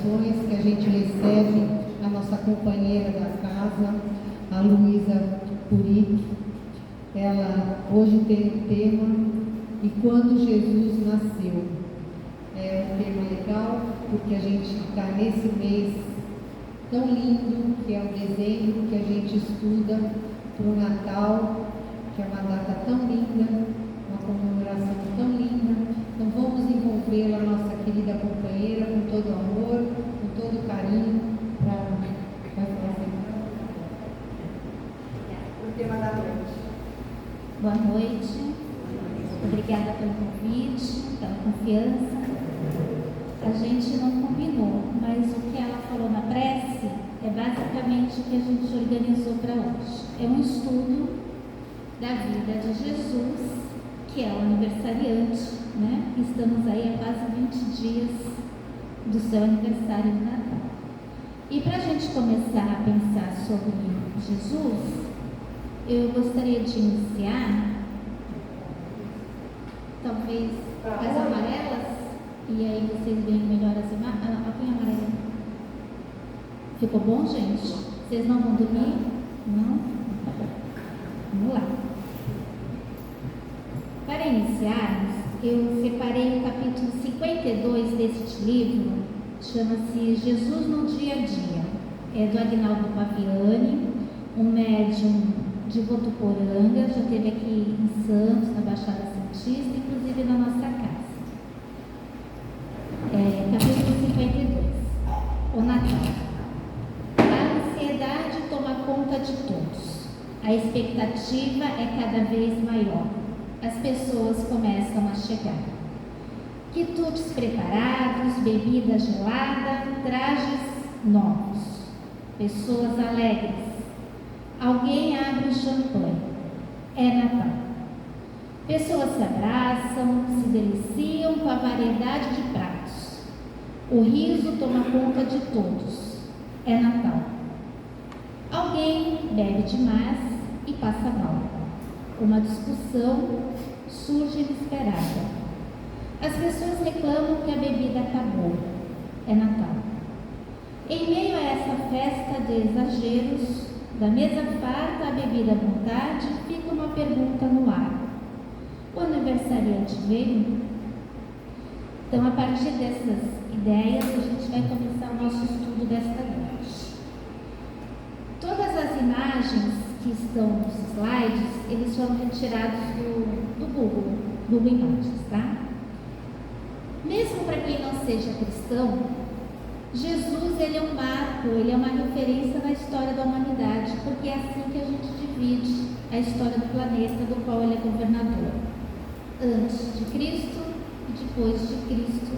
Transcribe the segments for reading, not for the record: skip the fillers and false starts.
orações que a gente recebe a nossa companheira da casa, a Luísa Puric. Ela hoje tem o tema E Quando Jesus Nasceu. É um tema legal porque a gente está nesse mês tão lindo que é o dezembro, que a gente estuda para o Natal, que é uma data tão linda, uma comemoração tão linda. Então vamos envolver a nossa querida companheira com todo amor, com todo carinho, para falar assim. O tema da noite. Boa noite, obrigada pelo convite, pela confiança. A gente não combinou, mas o que ela falou na prece é basicamente o que a gente organizou para hoje. É um estudo da vida de Jesus, que é o aniversariante, né? Estamos aí há quase 20 dias do seu aniversário de Natal. E para a gente começar a pensar sobre Jesus, eu gostaria de iniciar, talvez, as amarelas, e aí vocês veem melhor as imagens. Põe a amarela. Ficou bom, gente? Vocês não vão dormir? Não? Tá bom. Vamos lá. Para iniciarmos, eu separei o capítulo 52 deste livro, chama-se Jesus no Dia a Dia. É do Aguinaldo Paviani, um médium de Votuporanga, já esteve aqui em Santos, na Baixada Santista, inclusive na nossa casa. Capítulo 52. O Natal. A ansiedade toma conta de todos. A expectativa é cada vez maior. As pessoas começam a chegar. Quitutes preparados, bebida gelada, trajes novos. Pessoas alegres. Alguém abre o champanhe. É Natal. Pessoas se abraçam, se deliciam com a variedade de pratos. O riso toma conta de todos. É Natal. Alguém bebe demais e passa mal. Uma discussão surge inesperada. As pessoas reclamam que a bebida acabou. É Natal. Em meio a essa festa de exageros, da mesa farta à bebida à vontade, fica uma pergunta no ar. O aniversariante veio? Então, a partir dessas ideias, a gente vai começar o nosso estudo desta noite. Todas as imagens que estão nos slides, eles foram retirados do Google Imagens, tá? Mesmo para quem não seja cristão, Jesus, ele é um marco, ele é uma referência na história da humanidade, porque é assim que a gente divide a história do planeta do qual ele é governador. Antes de Cristo e depois de Cristo.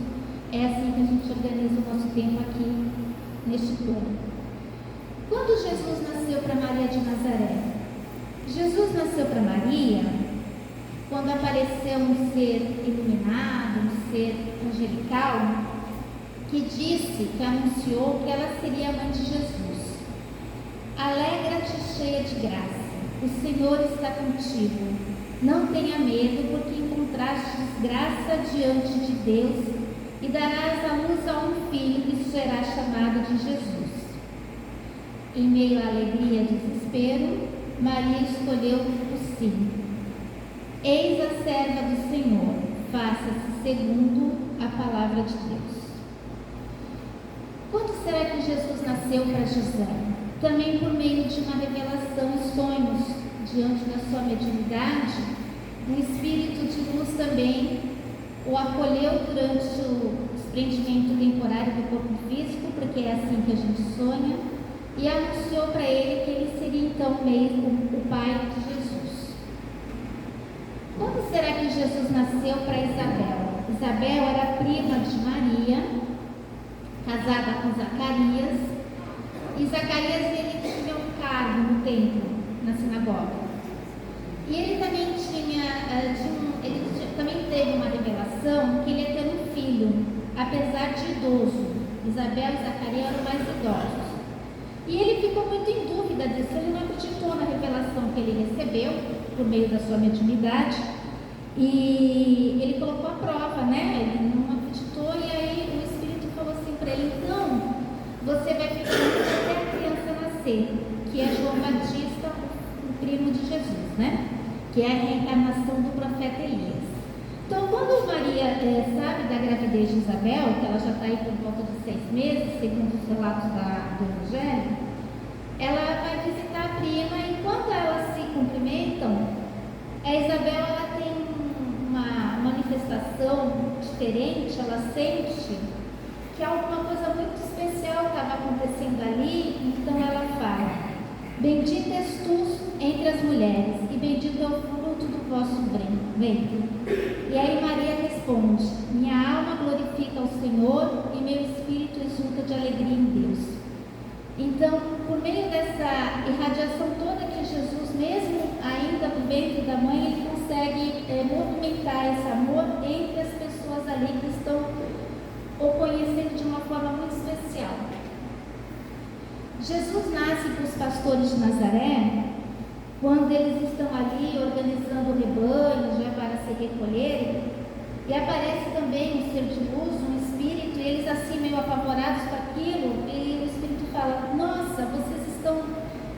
É assim que a gente organiza o nosso tempo aqui, neste plano. Quando Jesus nasceu para Maria de Nazaré? Jesus nasceu para Maria quando apareceu um ser iluminado, um ser angelical, que disse, que anunciou que ela seria a mãe de Jesus. Alegra-te, cheia de graça, o Senhor está contigo. Não tenha medo, porque encontraste graça diante de Deus e darás à luz a um filho que será chamado de Jesus. Em meio à alegria e desespero, Maria escolheu o sim. Eis a serva do Senhor, faça-se segundo a palavra de Deus. Quando será que Jesus nasceu para José? Também por meio de uma revelação e sonhos, diante da sua mediunidade, um espírito de luz também o acolheu durante o desprendimento temporário do corpo físico, porque é assim que a gente sonha, e anunciou para ele que ele seria então mesmo o pai de Jesus. Quando será que Jesus nasceu para Isabel? Isabel era prima de Maria, casada com Zacarias, e Zacarias ele tinha um cargo no templo, na sinagoga. E ele também também teve uma revelação que ele ia ter um filho, apesar de idoso. Isabel e Zacarias eram mais idosos. E ele ficou muito em dúvida disso, ele não acreditou na revelação que ele recebeu por meio da sua mediunidade. E ele colocou à prova, né? Ele não acreditou, e aí o Espírito falou assim para ele: então, você vai ficar até a criança nascer, que é João Batista, o primo de Jesus, né? Que é a reencarnação do profeta Elias. Então, quando Maria sabe da gravidez de Isabel, que ela já está aí por volta de 6 meses, segundo os relatos do Evangelho, ela vai visitar a prima e quando elas se cumprimentam, a Isabel ela tem uma manifestação diferente, ela sente que alguma coisa muito especial estava acontecendo ali, então ela fala: bendita és tu entre as mulheres, e bendito é o fruto do vosso ventre. E aí Maria responde: minha alma glorifica ao Senhor, e meu espírito exulta de alegria em Deus. Então, por meio dessa irradiação toda que Jesus, mesmo ainda no ventre da mãe, ele consegue movimentar esse amor entre as pessoas ali que estão o conhecendo de uma forma muito especial. Jesus nasce para os pastores de Nazaré, quando eles estão ali organizando o rebanho, já para se recolherem, e aparece também um ser de luz, um espírito, e eles assim meio apavorados com aquilo, e o espírito fala: nossa, vocês estão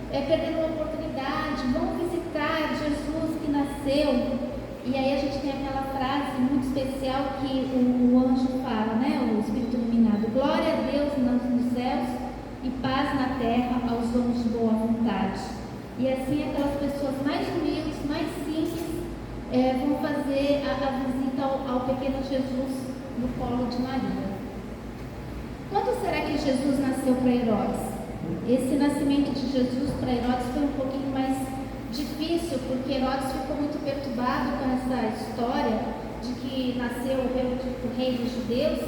perdendo uma oportunidade, vão visitar Jesus que nasceu. E aí a gente tem aquela frase muito especial que o anjo fala, né, o espírito iluminado: glória a Deus nos céus e paz na terra aos homens de boa vontade. E assim aquelas pessoas mais humildes, mais simples, vão fazer a visita ao pequeno Jesus no colo de Maria. Quando será que Jesus nasceu para Herodes? Esse nascimento de Jesus para Herodes foi um pouquinho mais difícil, porque Herodes ficou muito perturbado com essa história de que nasceu o rei dos judeus,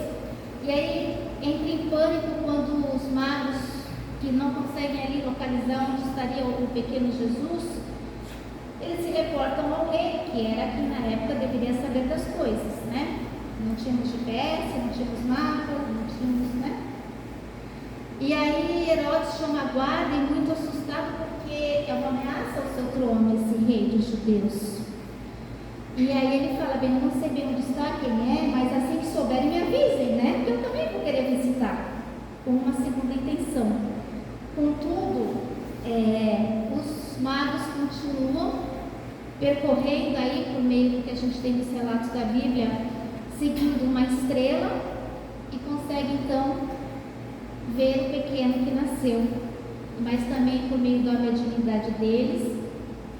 e aí entra em pânico quando os magos, que não conseguem ali localizar onde estaria o pequeno Jesus, eles se reportam ao rei, que era quem na época deveria saber das coisas, né? Não tínhamos GPS, não tínhamos mapas, não tínhamos, né? E aí Herodes chama a guarda e muito assustado, porque é uma ameaça ao seu trono, esse rei dos judeus. E aí ele fala: bem, eu não sei bem onde está, quem é, mas assim que souberem me avisem, né? Porque eu também vou querer visitar, com uma segunda intenção. Contudo, os magos continuam percorrendo aí, por meio do que a gente tem nos relatos da Bíblia, seguindo uma estrela, e consegue então ver o pequeno que nasceu, mas também por meio da mediunidade deles,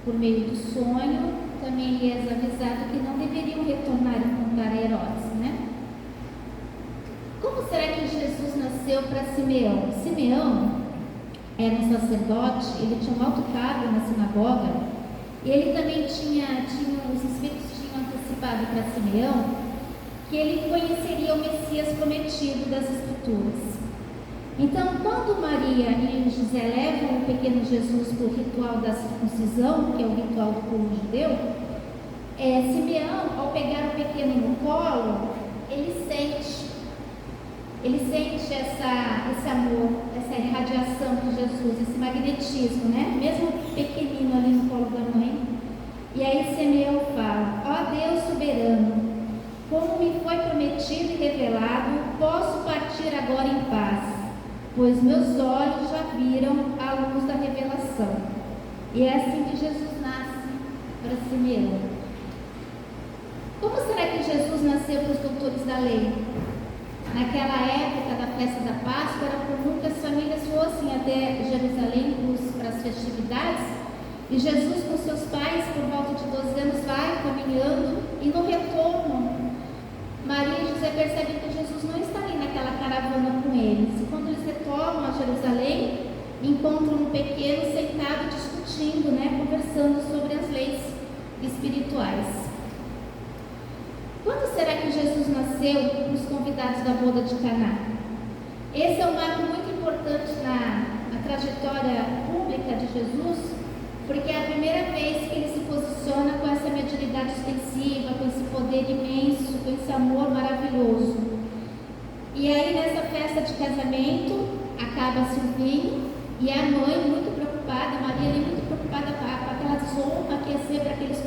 por meio do sonho, também lhes é avisado que não deveriam retornar e contar a Herodes, né? Como será que Jesus nasceu para Simeão? Simeão era um sacerdote, ele tinha um alto cargo na sinagoga, e ele também os espíritos tinham antecipado para Simeão que ele conheceria o Messias prometido das Escrituras. Então, quando Maria e José levam o pequeno Jesus para o ritual da circuncisão, que é o ritual do povo judeu, Simeão, ao pegar o pequeno no colo, ele sente esse amor, essa irradiação de Jesus, esse magnetismo, né? Mesmo pequenino ali no colo da mãe. E aí Simeão fala: ó Deus soberano, como me foi prometido e revelado, posso partir agora em paz, pois meus olhos já viram a luz da revelação. E é assim que Jesus nasce para Simeão. Como será que Jesus nasceu para os doutores da lei? Naquela época da festa da Páscoa, era comum que as famílias fossem até Jerusalém para as festividades, e Jesus com seus pais, por volta de 12 anos, vai caminhando, e no retorno, Maria e José percebem que Jesus não está ali naquela caravana com eles. E quando eles retornam a Jerusalém, encontram um pequeno sentado discutindo, né, conversando sobre as leis espirituais. Quando será que Jesus nasceu para os convidados da boda de Caná? Esse é um marco muito importante na trajetória pública de Jesus, porque é a primeira vez que ele se posiciona com essa mediunidade extensiva, com esse poder imenso, com esse amor maravilhoso. E aí nessa festa de casamento, acaba-se o vinho, e a mãe muito preocupada, Maria ali muito preocupada com aquela desonra que ia ser para aqueles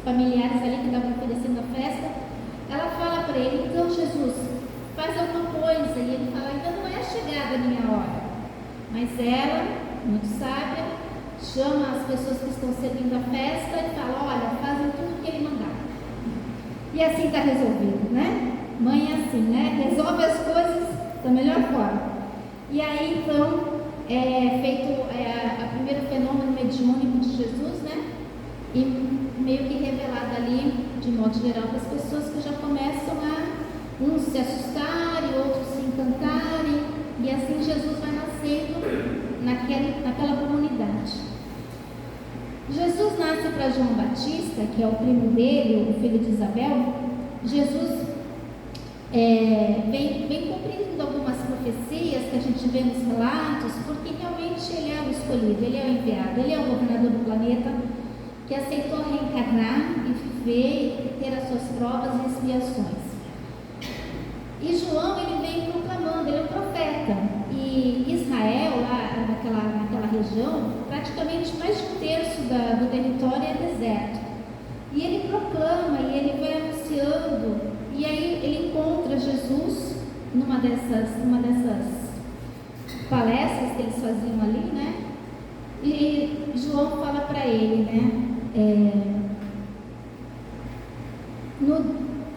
familiares ali que estavam oferecendo a festa. Ela fala para ele: então Jesus, faz alguma coisa. E ele fala: ainda não é chegada a minha hora. Mas ela, muito sábia, chama as pessoas que estão servindo a festa e fala: olha, fazem tudo o que ele mandar. E assim está resolvido, né? Mãe é assim, né? Resolve as coisas da melhor forma. E aí então é feito o primeiro fenômeno mediúnico de Jesus, né? E meio que revelado ali, de modo geral, para as pessoas que já começam a uns se assustarem, outros se encantarem, e assim Jesus vai nascendo naquela comunidade. Jesus nasce para João Batista, que é o primo dele, o filho de Isabel. Jesus vem cumprindo algumas profecias que a gente vê nos relatos, porque realmente ele é o escolhido, ele é o enviado, ele é o governador do planeta, que aceitou reencarnar e viver e ter as suas provas e expiações. E João, ele vem proclamando, ele é um profeta. E Israel, lá naquela região, praticamente mais de um terço do território é deserto. E ele proclama, e ele vai anunciando, e aí ele encontra Jesus numa dessas palestras que eles faziam ali, né? E João fala para ele, né?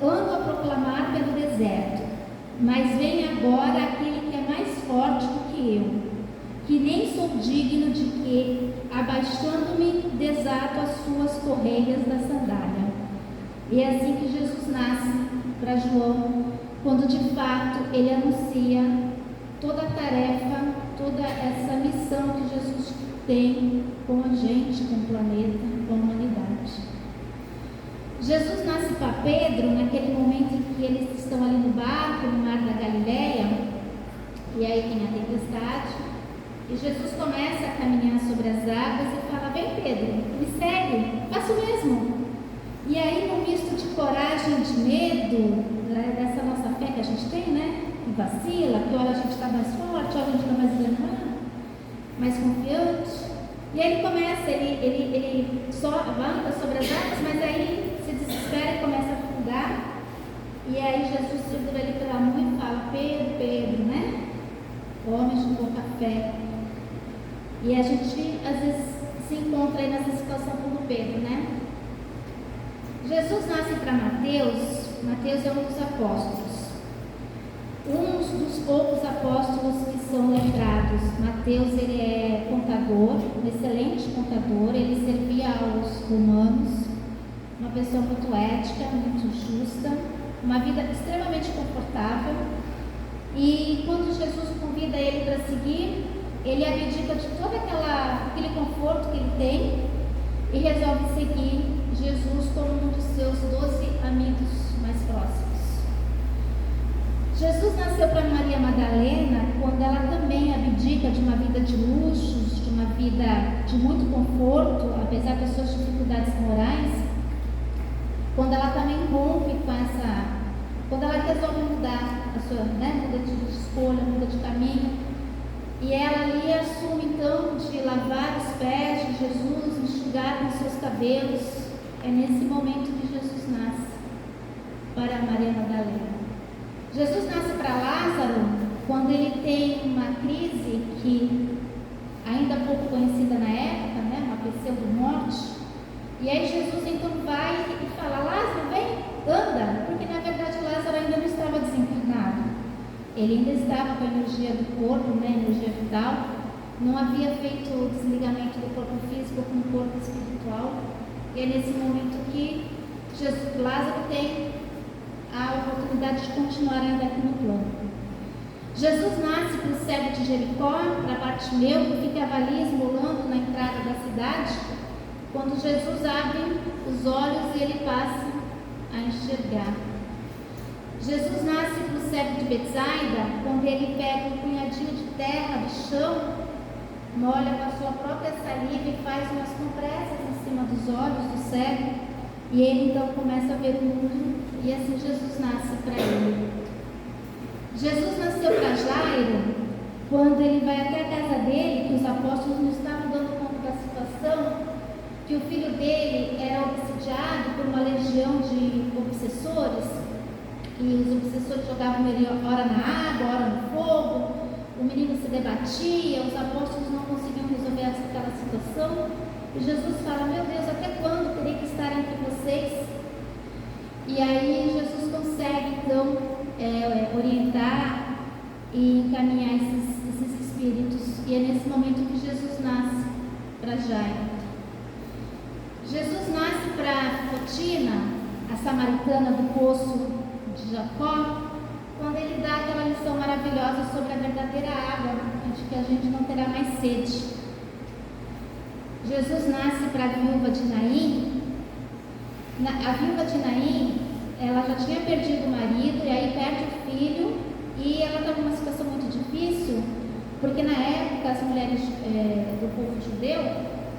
Ando a proclamar pelo deserto, mas vem agora aquele que é mais forte do que eu, que nem sou digno de que, abaixando-me, desato as suas correias da sandália. E é assim que Jesus nasce para João, quando de fato ele anuncia toda a tarefa, toda essa missão que Jesus tem com a gente, com o planeta, com a humanidade. Jesus nasce para Pedro naquele momento em que eles estão ali no barco, no mar da Galileia, e aí tem a tempestade, e Jesus começa a caminhar sobre as águas e fala: vem Pedro, me segue, faça o mesmo. E aí, num misto de coragem e de medo, dessa nossa fé que a gente tem, né? Que vacila, que hora a gente está mais forte, hora a gente está mais desanimado, mais confiante. E aí ele começa, ele só anda sobre as águas, mas aí se desespera e começa a afundar. E aí Jesus segura ele pela mão e fala: Pedro, Pedro, né? Homem de pouca fé. E a gente às vezes se encontra aí nessa situação como Pedro, né? Jesus nasce para Mateus. Mateus é um dos apóstolos, um dos poucos apóstolos que são letrados. Mateus, ele é contador, um excelente contador. Ele servia aos romanos, uma pessoa muito ética, muito justa, uma vida extremamente confortável. E quando Jesus convida ele para seguir, ele abdica de todo aquele conforto que ele tem e resolve seguir Jesus como um dos seus 12 amigos mais próximos. Jesus nasceu para Maria Madalena quando ela também abdica de uma vida de luxos, de uma vida de muito conforto, apesar das suas dificuldades morais, quando ela também rompe com quando ela resolve mudar a sua, muda de escolha, muda de caminho, e ela ali assume então de lavar os pés de Jesus, enxugar com seus cabelos. É nesse momento que Jesus nasce para Maria Madalena. Jesus nasce para Lázaro quando ele tem uma crise que ainda pouco conhecida na época, uma pseudo-morte. E aí Jesus então vai e fala: Lázaro, vem, anda, porque na verdade Lázaro ainda não estava desencarnado. Ele ainda estava com a energia do corpo, energia vital, não havia feito o desligamento do corpo físico com o corpo espiritual. E é nesse momento que Lázaro tem a oportunidade de continuar ainda aqui no plano. Jesus nasce para o cego de Jericó, para Bartimeu, que ficava ali esmolando na entrada da cidade, quando Jesus abre os olhos e ele passa a enxergar. Jesus nasce para o cego de Betsaida, quando ele pega um punhadinho de terra do chão, molha com a sua própria saliva e faz umas compressas em cima dos olhos do cego, e ele então começa a ver o mundo, e assim Jesus nasce para ele. Jesus nasceu para Jairo quando ele vai até a casa dele, que os apóstolos não estavam dando conta da situação, que o filho dele era obsidiado por uma legião de obsessores, e os obsessores jogavam ele ora na água, ora no fogo, o menino se debatia, os apóstolos não conseguiam resolver aquela situação, e Jesus fala: meu Deus, até quando terei que estar entre vocês? E aí Jesus consegue então orientar e encaminhar esses espíritos, e é nesse momento que Jesus nasce para Jairo. Jesus nasce para Fotina, a samaritana do poço de Jacó, quando ele dá aquela lição maravilhosa sobre a verdadeira água, de que a gente não terá mais sede. Jesus nasce para a viúva de Naim. A viúva de Naim, ela já tinha perdido o marido, e aí perde o filho, e ela estava numa situação muito difícil, porque na época as mulheres do povo judeu,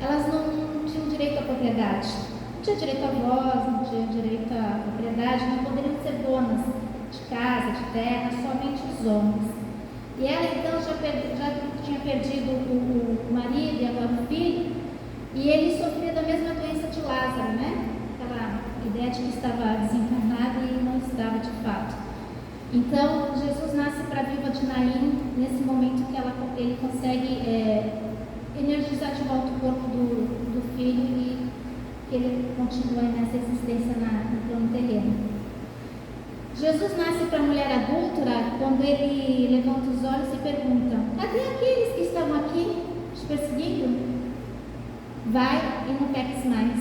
elas não tinham direito à propriedade. Não tinha direito à voz, não tinha direito à propriedade, não poderiam ser donas de casa, de terra, somente os homens. E ela então já tinha perdido o marido e agora o filho, e ele sofria da mesma doença de Lázaro, né? Aquela ideia de que estava desencarnado e não estava de fato. Então, Jesus nasce para a viúva de Naim, nesse momento que ele consegue energizar de volta o corpo do filho e que ele continua nessa existência no plano terreno. Jesus nasce para a mulher adúltera quando ele levanta os olhos e pergunta: cadê aqueles que estavam aqui te perseguindo? Vai e não peques mais.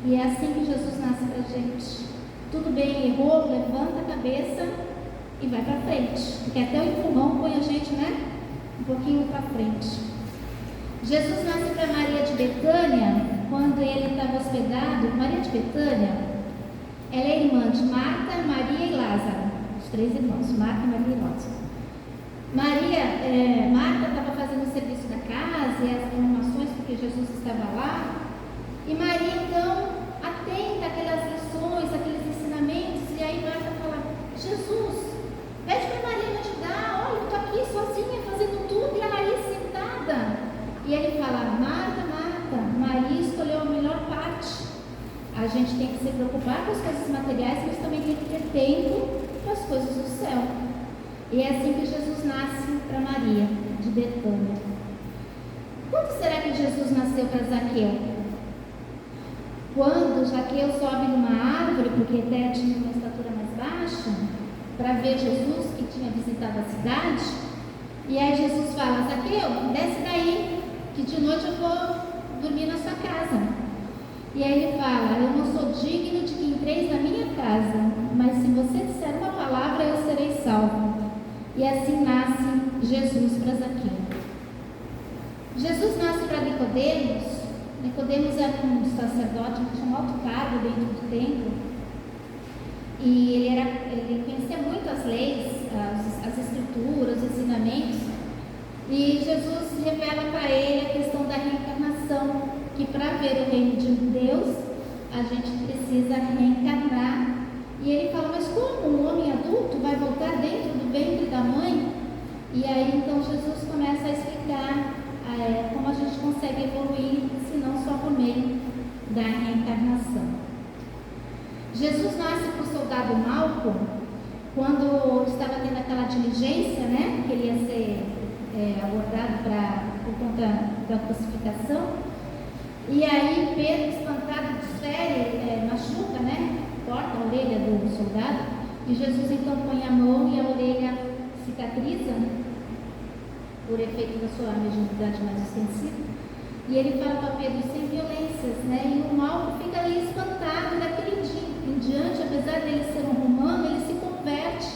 E é assim que Jesus nasce para a gente. Tudo bem, errou, levanta a cabeça e vai para frente, porque até o empurrão põe a gente, né, um pouquinho para frente. Jesus nasce para Maria de Betânia quando ele estava hospedado. Maria de Betânia, ela é irmã de Marta, Maria e Lázaro, os três irmãos, Marta, Maria e Lázaro. Marta estava fazendo o serviço da casa e as informações porque Jesus estava lá, e Maria então atenta àquelas lições, aqueles ensinamentos, e aí Marta fala: Jesus, pede para Maria me ajudar, olha, eu estou aqui sozinha fazendo tudo e ela aí sentada. E ele fala: Marta, Marta, Maria escolheu a melhor parte. A gente tem que se preocupar com as coisas materiais, mas também tem que ter tempo para as coisas do céu. E é assim que Jesus nasce para Maria de Betânia. Quando será que Jesus nasceu para Zaqueu? Quando Zaqueu sobe numa árvore, porque até tinha uma estatura mais baixa, para ver Jesus que tinha visitado a cidade. E aí Jesus fala: Zaqueu, desce daí, que de noite eu vou dormir na sua casa. E aí ele fala: eu não sou digno de que entreis na minha casa, mas se você disser uma palavra, eu serei salvo. E assim nasce Jesus para Zaqueu. Jesus nasce para Nicodemos. Nicodemos era um sacerdote que tinha um alto cargo dentro do templo. E ele conhecia muito as leis, as escrituras, os ensinamentos. E Jesus revela para ele a questão da reencarnação, que para ver o reino de Deus, a gente precisa reencarnar. E ele fala: mas como um homem adulto vai voltar dentro do ventre da mãe? E aí então Jesus começa a explicar como a gente consegue evoluir, se não só por meio da reencarnação. Jesus nasce para o soldado Malco quando estava tendo aquela diligência, né, que ele ia ser abordado por conta da crucificação. E aí Pedro, espantado, desfere, machuca, né, corta a orelha do soldado, e Jesus então põe a mão e a orelha cicatriza, por efeito da sua mediunidade mais extensiva. E ele fala para Pedro: sem violências, né? E o Malco fica ali espantado. Daquele dia em diante, apesar dele ser um romano, ele se converte.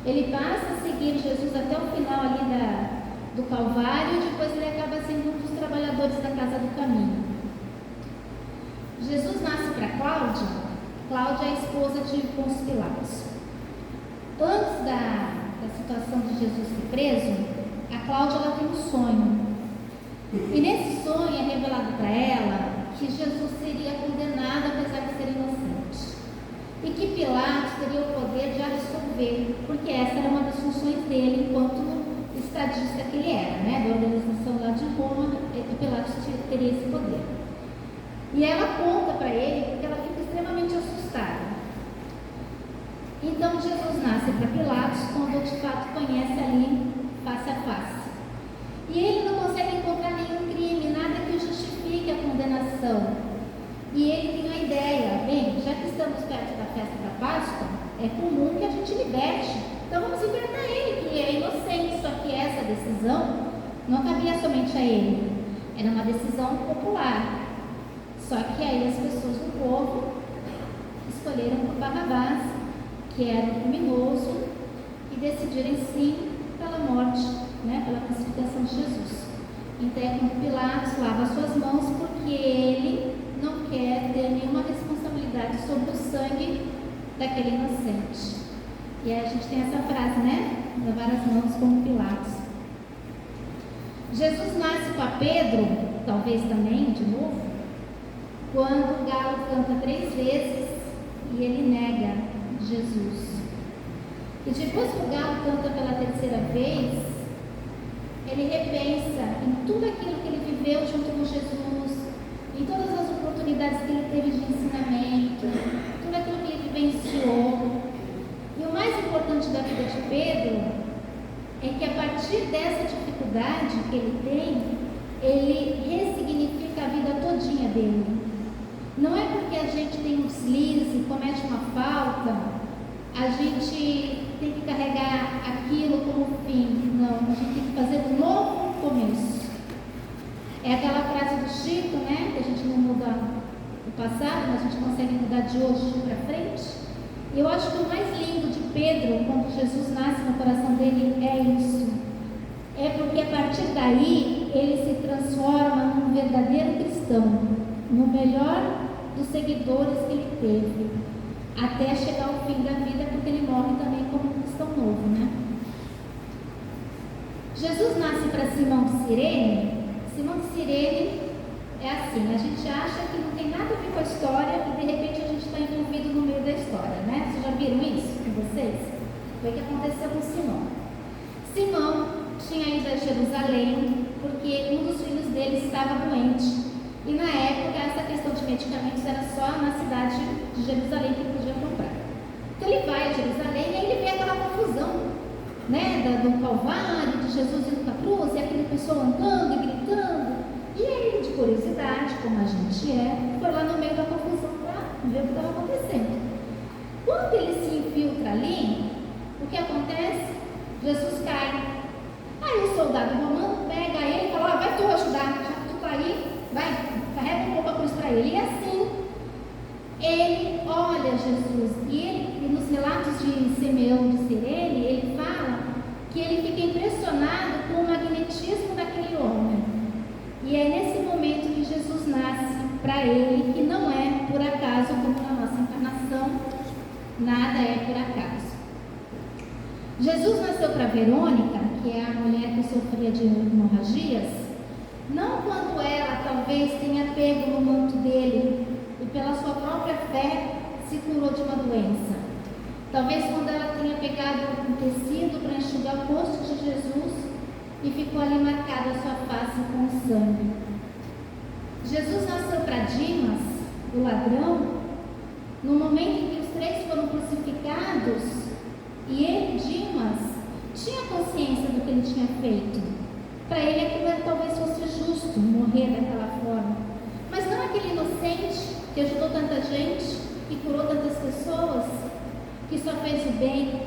Ele passa a seguir Jesus até o final ali do Calvário, e depois ele acaba sendo um dos trabalhadores da Casa do Caminho. Jesus nasce para Cláudia. Cláudia é a esposa de Pôncio Pilatos. Antes da situação de Jesus ser preso, a Cláudia ela tem um sonho. E nesse sonho é revelado para ela que Jesus seria condenado apesar de ser inocente. E que Pilatos teria o poder de absolver, porque essa era uma das funções dele enquanto estadista que ele era, né? Da organização lá de Roma, que Pilatos teria esse poder. E ela conta para ele porque ela fica extremamente assustada. Então Jesus nasce para Pilatos quando de fato conhece ali face a face. E ele não consegue encontrar nenhum crime, nada que justifique a condenação. E ele tem uma ideia: bem, já que estamos perto da festa da Páscoa, é comum que a gente liberte. Então vamos libertar ele, que é inocente. Só que essa decisão não cabia somente a ele, era uma decisão popular. Só que aí as pessoas do povo escolheram por Barrabás, que era um criminoso, e decidiram sim pela morte, pela crucificação de Jesus. Então é como Pilatos lava suas mãos, porque ele não quer ter nenhuma responsabilidade sobre o sangue daquele inocente. E aí a gente tem essa frase, lavar as mãos como Pilatos. Jesus nasce para Pedro, talvez também, de novo, quando o galo canta 3 vezes e ele nega Jesus. E depois que o galo canta pela 3ª vez, ele repensa em tudo aquilo que ele viveu junto com Jesus, em todas as oportunidades que ele teve de ensinamento, tudo aquilo que ele vivenciou. E o mais importante da vida de Pedro é que a partir dessa dificuldade que ele tem, ele ressignifica a vida todinha dele. Não é porque a gente tem um deslize, comete uma falta, a gente tem que carregar aquilo como fim. Não, a gente tem que fazer um novo começo. É aquela frase do Chico, que a gente não muda o passado, mas a gente consegue mudar de hoje para frente. E eu acho que o mais lindo de Pedro, quando Jesus nasce no coração dele, é isso. É porque a partir daí, ele se transforma num verdadeiro cristão, no melhor dos seguidores que ele teve, até chegar ao fim da vida, porque ele morre também como um cristão novo, Jesus nasce para Simão de Cirene. Simão de Cirene é assim, a gente acha que não tem nada a ver com a história e de repente a gente está envolvido no meio da história, Vocês já viram isso com vocês? Foi o que aconteceu com Simão. Simão tinha ido a Jerusalém porque um dos filhos dele estava doente. E na época essa questão de medicamentos era só na cidade de Jerusalém que ele podia comprar. Então ele vai a Jerusalém e aí ele vê aquela confusão, do Calvário, de Jesus indo para a cruz, e aquele pessoal andando e gritando. E aí, de curiosidade, como a gente foi lá no meio da confusão para ver o que estava acontecendo. Quando ele se infiltra ali, o que acontece? Jesus cai. Aí o soldado romano pega ele e fala: vai tu ajudar, já que tu está aí, vai, carrega um pouco a cruz para ele. E assim, ele olha Jesus, e nos relatos de Simeão de Cirene, ele fala que ele fica impressionado com o magnetismo daquele homem. E é nesse momento que Jesus nasce para ele, que não é por acaso, como na nossa encarnação, nada é por acaso. Jesus nasceu para Verônica, que é a mulher que sofria de hemorragias, não quando ela talvez tenha pego no manto dele e pela sua própria fé se curou de uma doença. Talvez quando ela tenha pegado um tecido para enxugar o rosto de Jesus e ficou ali marcada a sua face com o sangue. Jesus nasceu para Dimas, o ladrão, no momento em que os 3 foram crucificados, e ele, Dimas, tinha consciência do que ele tinha feito. Para ele aquilo talvez fosse justo, morrer daquela forma. Mas não aquele inocente que ajudou tanta gente e curou tantas pessoas, que só fez o bem.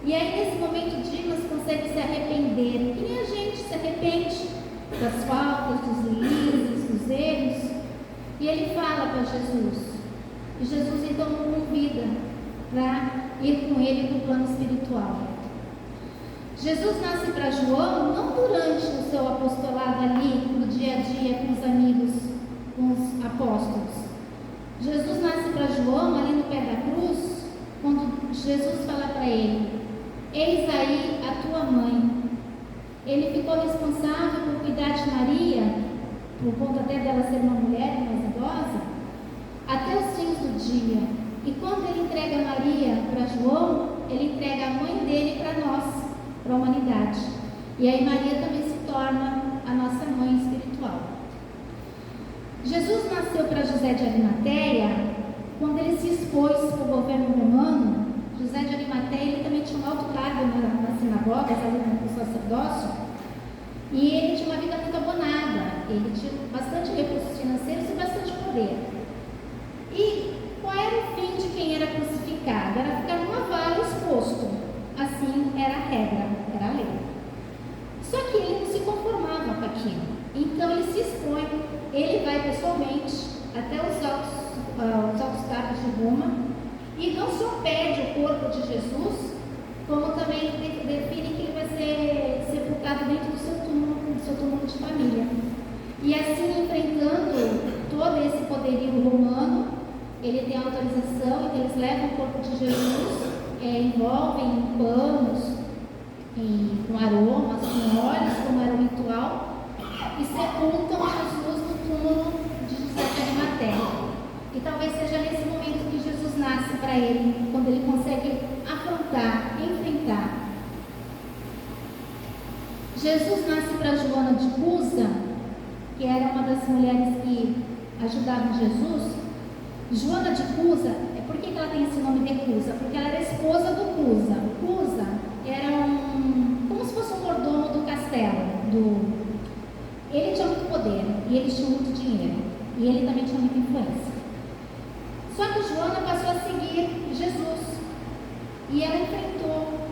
E aí nesse momento Dimas consegue se arrepender, que nem a gente se arrepende das faltas, dos deslizes, dos erros. E ele fala para Jesus, e Jesus então o convida para ir com ele para o plano espiritual. Jesus nasce para João não durante o seu apostolado ali, no dia a dia, com os amigos, com os apóstolos. Jesus nasce para João ali no pé da cruz, quando Jesus fala para ele: eis aí a tua mãe. Ele ficou responsável por cuidar de Maria, por conta até dela ser uma mulher mais idosa, até os fins do dia. E quando ele entrega Maria para João, ele entrega a mãe dele para nós, para a humanidade. E aí Maria também se torna a nossa mãe espiritual. Jesus nasceu para José de Arimateia quando ele se expôs para o governo romano. José de Arimateia, ele também tinha um alto cargo nas sinagogas, ali no sacerdócio, e ele tinha uma vida muito abonada, ele tinha bastante recursos financeiros e bastante poder. E qual era o fim de quem era crucificado? Era ficar num avalho exposto. Assim era a regra, era a lei. Só que ele não se conformava com aquilo. Então ele se expõe, ele vai pessoalmente até os altos cargos de Roma e não só pede o corpo de Jesus, como também define que ele vai ser sepultado dentro do seu túmulo de família. E assim, enfrentando todo esse poderio romano, ele tem autorização, então eles levam o corpo de Jesus, envolvem em panos, com aromas, com óleos, como era o ritual, e sepultam Jesus no túmulo de José de Arimateia. E talvez seja nesse momento que Jesus nasce para ele, quando ele consegue afrontar, enfrentar. Jesus nasce para Joana de Cusa, que era uma das mulheres que ajudavam Jesus. Joana de Cusa, por que ela tem esse nome de Cusa? Porque ela era esposa do Cusa. Cusa era como se fosse um mordomo do castelo. Ele tinha muito poder e ele tinha muito dinheiro. E ele também tinha muita influência. Só que Joana passou a seguir Jesus. E ela enfrentou.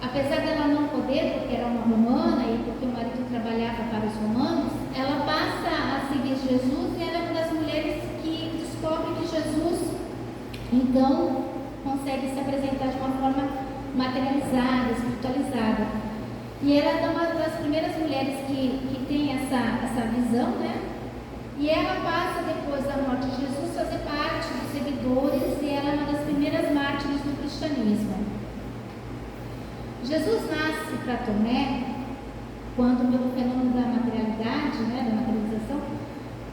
Apesar dela não poder, porque era uma romana e porque o marido trabalhava para os romanos, ela passa a seguir Jesus e ela é uma das mulheres que descobre que Jesus, então, consegue se apresentar de uma forma materializada, espiritualizada. E ela é uma das primeiras mulheres que tem essa visão, né? E ela passa, depois da morte de Jesus, a fazer parte dos seguidores e ela é uma das primeiras mártires do cristianismo. Jesus nasce para Tomé, quando pelo fenômeno da materialidade, né, da materialização,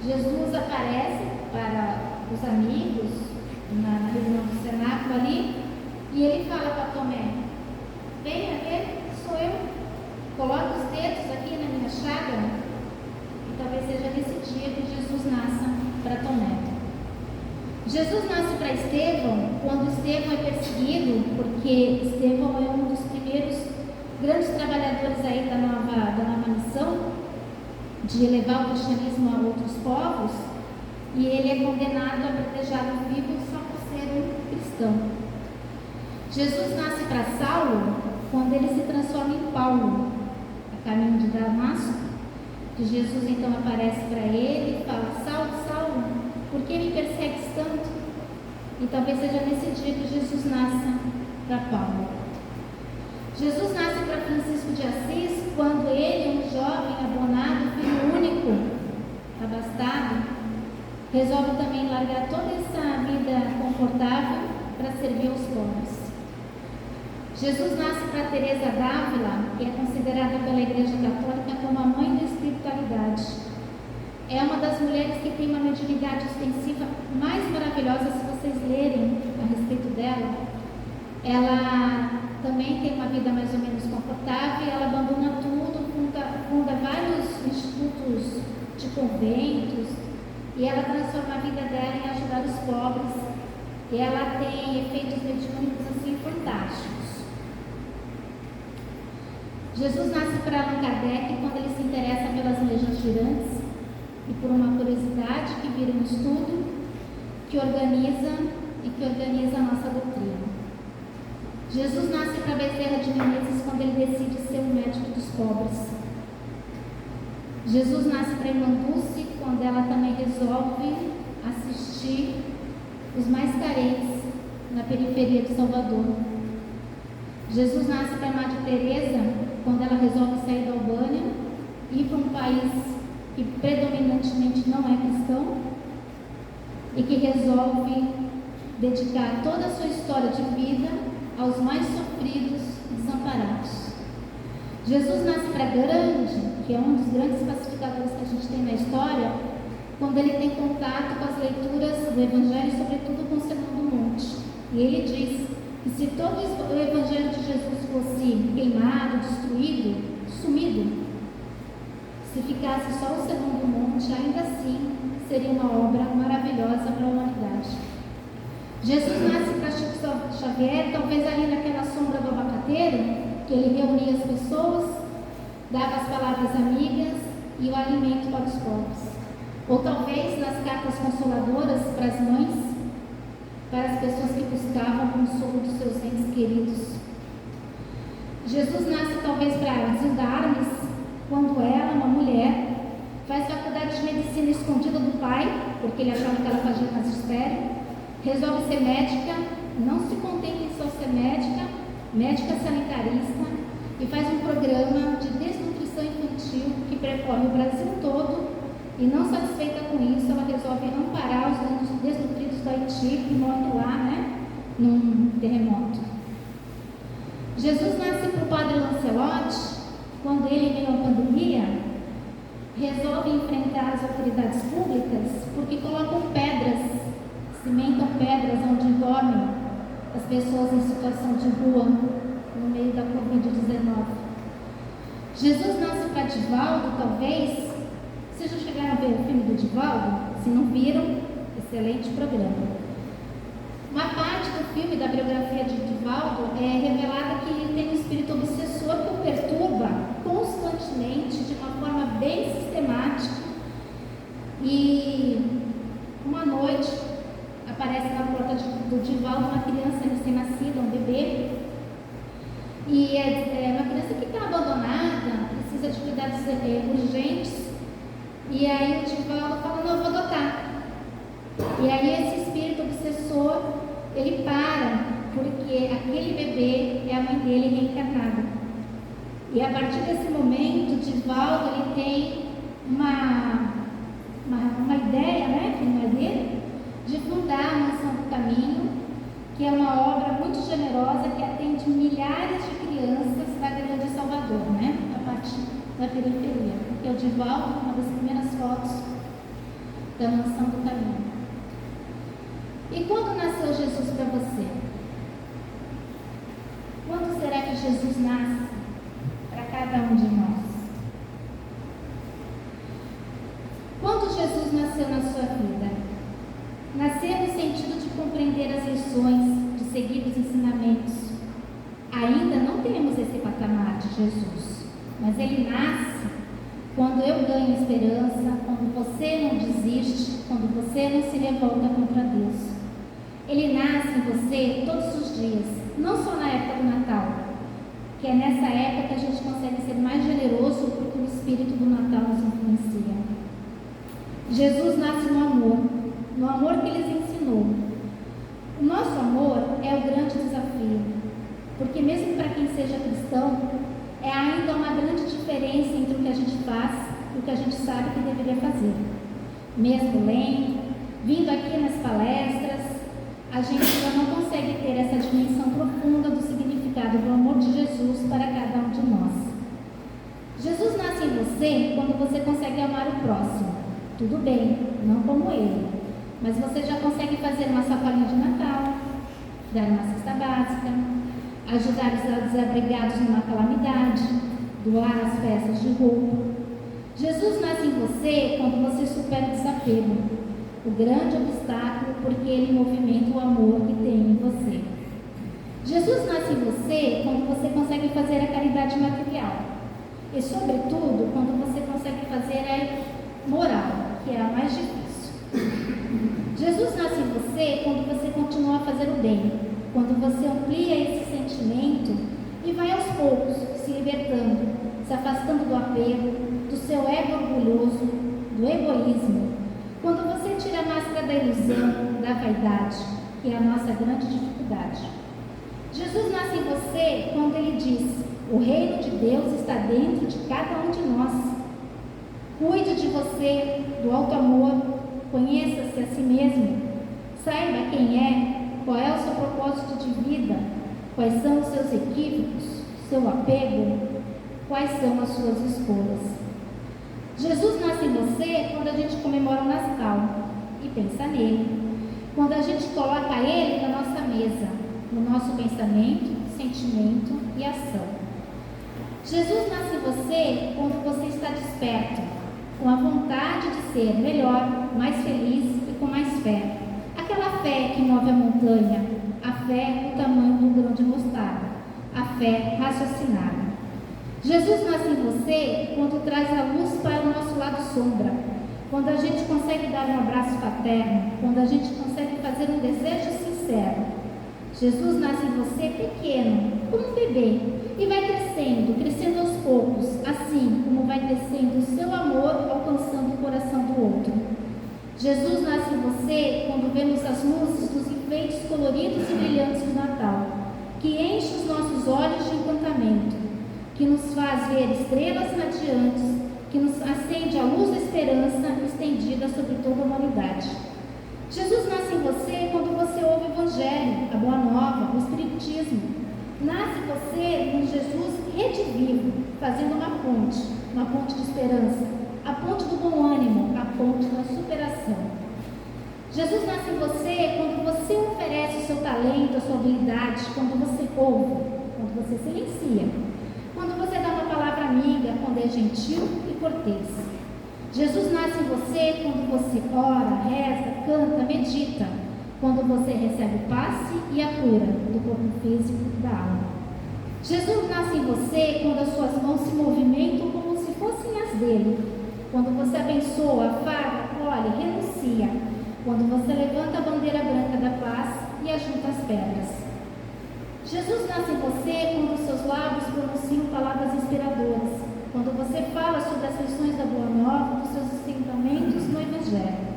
Jesus aparece para os amigos na reunião do cenáculo ali, e ele fala para Tomé: venha ver, sou eu, coloque os dedos aqui na minha chaga. E talvez seja nesse dia que Jesus nasça para Tomé. Jesus nasce para Estevão, quando Estevão é perseguido, porque Estevão é um dos primeiros grandes trabalhadores aí da nova missão, de levar o cristianismo a outros povos, e ele é condenado a apedrejado vivo só por ser um cristão. Jesus nasce para Saulo, quando ele se transforma em Paulo, a caminho de Damasco, que Jesus então aparece para ele e fala: Saulo, Saulo, por que me persegues tanto? E talvez seja nesse dia que Jesus nasça para Paulo. Jesus nasce para Francisco de Assis, quando ele, um jovem abonado, filho único, abastado, resolve também largar toda essa vida confortável para servir aos pobres. Jesus nasce para Teresa d'Ávila, que é considerada pela Igreja Católica como a mãe da espiritualidade. É uma das mulheres que tem uma mediunidade ostensiva mais maravilhosa, se vocês lerem a respeito dela. Ela também tem uma vida mais ou menos confortável, ela abandona tudo, funda vários institutos de conventos, e ela transforma a vida dela em ajudar os pobres, e ela tem efeitos mediúnicos assim fantásticos. Jesus nasce para Allan Kardec quando ele se interessa pelas legiões girantes e por uma curiosidade que vira um estudo que organiza a nossa doutrina. Jesus nasce para Bezerra de Menezes quando ele decide ser o médico dos pobres. Jesus nasce para Irmã Dulce quando ela também resolve assistir os mais carentes na periferia de Salvador. Jesus nasce para Madre Teresa quando ela resolve sair da Albânia e ir para um país que predominantemente não é cristão e que resolve dedicar toda a sua história de vida aos mais sofridos e desamparados. Jesus nasce para Grande, que é um dos grandes pacificadores que a gente tem na história, quando ele tem contato com as leituras do Evangelho, sobretudo com o Sermão do Monte. E ele diz que se todo o Evangelho de Jesus fosse queimado, destruído, sumido, se ficasse só o Sermão do Monte, ainda assim seria uma obra maravilhosa para a humanidade. Jesus nasce para Chico Xavier, talvez ali naquela sombra do abacateiro, que ele reunia as pessoas, dava as palavras amigas e o alimento para os pobres. Ou talvez nas cartas consoladoras para as mães, para as pessoas que buscavam o consolo dos seus entes queridos. Jesus nasce talvez para Zilda Armes, quando ela, uma mulher, faz faculdade de medicina escondida do pai, porque ele achava que ela fazia magistério, resolve ser médica, não se contenta em só ser médica sanitarista, e faz um programa de desnutrição infantil que percorre o Brasil todo, e não satisfeita com isso, ela resolve amparar os desnutridos do Haiti, que morrem lá, num terremoto. Jesus nasce para o padre Lancelotti, quando ele, em meio à pandemia, resolve enfrentar as autoridades públicas, porque colocam pedras, cimentam pedras onde dormem as pessoas em situação de rua, no meio da Covid-19. Jesus nasce para Divaldo, talvez. Vocês já chegaram a ver o filme do Divaldo? Se não viram, excelente programa. Uma parte do filme, da biografia de Divaldo, é revelada que ele tem um espírito obsessor que o perturba constantemente, de uma forma bem sistemática. E uma noite aparece na porta do Divaldo uma criança recém-nascida, um bebê. E é uma criança que está abandonada, precisa de cuidados urgentes. E aí o Divaldo fala, não, eu vou adotar. E aí esse espírito obsessor, ele para, porque aquele bebê é a mãe dele reencarnada. E a partir desse momento, Divaldo, ele tem uma ideia, que não é dele, de fundar a Mansão do Caminho, que é uma obra muito generosa que atende milhares de crianças da Grande Salvador, a partir da periferia. Porque o Divaldo, uma das primeiras fotos da Mansão do Caminho. E quando nasceu Jesus para você? Quando será que Jesus nasce para cada um de nós? Quando Jesus nasceu na sua vida? Nascer no sentido de compreender as lições, de seguir os ensinamentos. Ainda não temos esse patamar de Jesus, mas ele nasce quando eu ganho esperança, quando você não desiste, quando você não se revolta contra Deus. Ele nasce em você todos os dias, não só na época do Natal, que é nessa época que a gente consegue ser mais generoso porque o Espírito do Natal nos influencia. Jesus nasce no amor que ele ensinou. O nosso amor é o grande desafio, porque mesmo para quem seja cristão, é ainda uma grande diferença entre o que a gente faz e o que a gente sabe que deveria fazer. Mesmo lendo, vindo aqui nas palestras, a gente ainda não consegue ter essa dimensão profunda do significado do amor de Jesus para cada um de nós. Jesus nasce em você quando você consegue amar o próximo. Tudo bem, não como ele, mas você já consegue fazer uma sacolinha de Natal, dar uma cesta básica, ajudar os desabrigados numa calamidade, doar as peças de roupa. Jesus nasce em você quando você supera o desapego, o grande obstáculo, porque ele movimenta o amor que tem em você. Jesus nasce em você quando você consegue fazer a caridade material e, sobretudo, quando você consegue fazer a moral, que é a mais difícil. Jesus nasce em você quando você continua a fazer o bem, quando você amplia esse sentimento e vai aos poucos se libertando, se afastando do apego, do seu ego orgulhoso, do egoísmo. Quando você tira a máscara da ilusão, da vaidade, que é a nossa grande dificuldade. Jesus nasce em você quando ele diz: o reino de Deus está dentro de cada um de nós. Cuide de você, do alto amor, conheça-se a si mesmo, saiba quem é, qual é o seu propósito de vida, quais são os seus equívocos, seu apego, quais são as suas escolhas. Jesus nasce em você quando a gente comemora o Natal e pensa nele, quando a gente coloca ele na nossa mesa, no nosso pensamento, sentimento e ação. Jesus nasce em você quando você está desperto, com a vontade de ser melhor, mais feliz e com mais fé. Aquela fé que move a montanha, A fé, o tamanho de um grão de mostarda. A fé raciocinada. Jesus nasce em você quando traz a luz para o nosso lado sombra. Quando a gente consegue dar um abraço paterno. Quando a gente consegue fazer um desejo sincero. Jesus nasce em você pequeno, como um bebê. E vai crescendo aos poucos. Assim como vai crescendo o seu amor, alcançando o coração do outro. Jesus nasce em você quando vemos as luzes dos enfeites coloridos e brilhantes do Natal, que enche os nossos olhos de encantamento, que nos faz ver estrelas radiantes, que nos acende a luz da esperança estendida sobre toda a humanidade. Jesus nasce em você quando você ouve o Evangelho, a Boa Nova, o Espiritismo. Nasce você num Jesus redivivo, fazendo uma ponte de esperança, a ponte do bom ânimo, a ponte da superação. Jesus nasce em você quando você oferece o seu talento, a sua habilidade, quando você ouve, quando você silencia, quando você dá uma palavra amiga, quando é gentil e cortês. Jesus nasce em você quando você ora, reza, canta, medita, quando você recebe o passe e a cura do corpo físico e da alma. Jesus nasce em você quando as suas mãos se movimentam como se fossem as dele. Quando você abençoa, afaga, colhe, renuncia. Quando você levanta a bandeira branca da paz e ajunta as pedras. Jesus nasce em você quando os seus lábios pronunciam palavras inspiradoras. Quando você fala sobre as lições da Boa Nova, dos seus ensinamentos no Evangelho.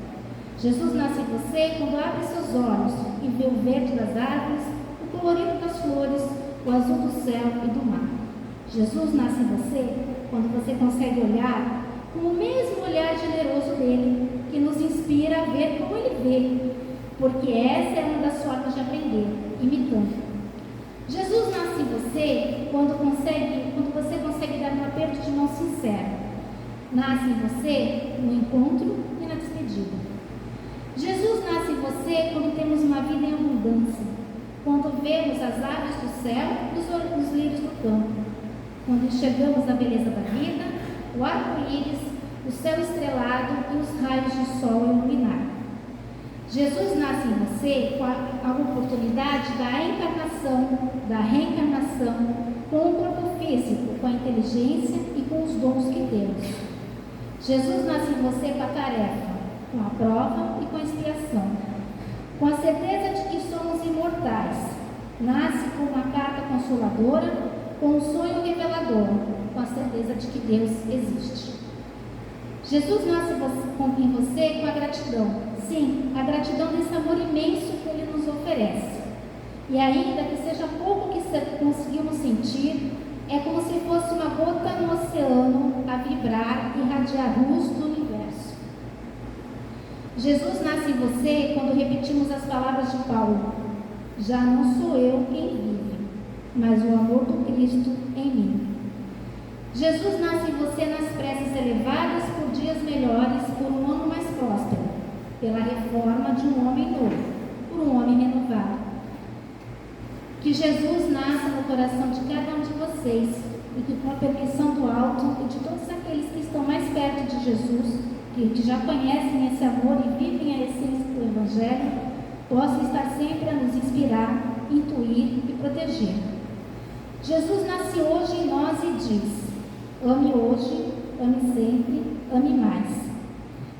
Jesus nasce em você quando abre seus olhos e vê o verde das árvores, o colorido das flores, o azul do céu e do mar. Jesus nasce em você quando você consegue olhar com o mesmo olhar generoso dele, que nos inspira a ver como ele vê, porque essa é uma das formas de aprender, imitando. Jesus nasce em você quando você consegue dar um aperto de mão sincero. Nasce em você no encontro e na despedida. Jesus nasce em você quando temos uma vida em abundância, quando vemos as aves do céu e os lírios do campo, quando enxergamos a beleza da vida, o arco-íris, o céu estrelado e os raios de sol iluminar. Jesus nasce em você com a oportunidade da encarnação, da reencarnação, com o corpo físico, com a inteligência e com os dons que temos. Jesus nasce em você com a tarefa, com a prova e com a expiação, com a certeza de que somos imortais. Nasce com uma carta consoladora, com um sonho revelador, com a certeza de que Deus existe. Jesus nasce em você com a gratidão. Sim, a gratidão desse amor imenso que Ele nos oferece. E ainda que seja pouco que conseguimos sentir, é como se fosse uma gota no oceano a vibrar e irradiar luz do universo. Jesus nasce em você quando repetimos as palavras de Paulo: já não sou eu quem vive, mas o amor do Cristo em mim. Jesus nasce em você nas preces elevadas por dias melhores, por um ano mais próspero, pela reforma de um homem novo, por um homem renovado. Que Jesus nasça no coração de cada um de vocês e que, com a permissão do alto e de todos aqueles que estão mais perto de Jesus, que já conhecem esse amor e vivem a essência do Evangelho, possam estar sempre a nos inspirar, intuir e proteger. Jesus nasce hoje em nós e diz: ame hoje, ame sempre, ame mais.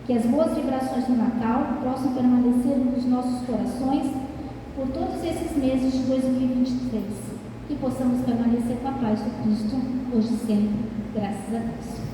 Que as boas vibrações do Natal possam permanecer nos nossos corações por todos esses meses de 2023. Que possamos permanecer com a paz do Cristo, hoje e sempre. Graças a Deus.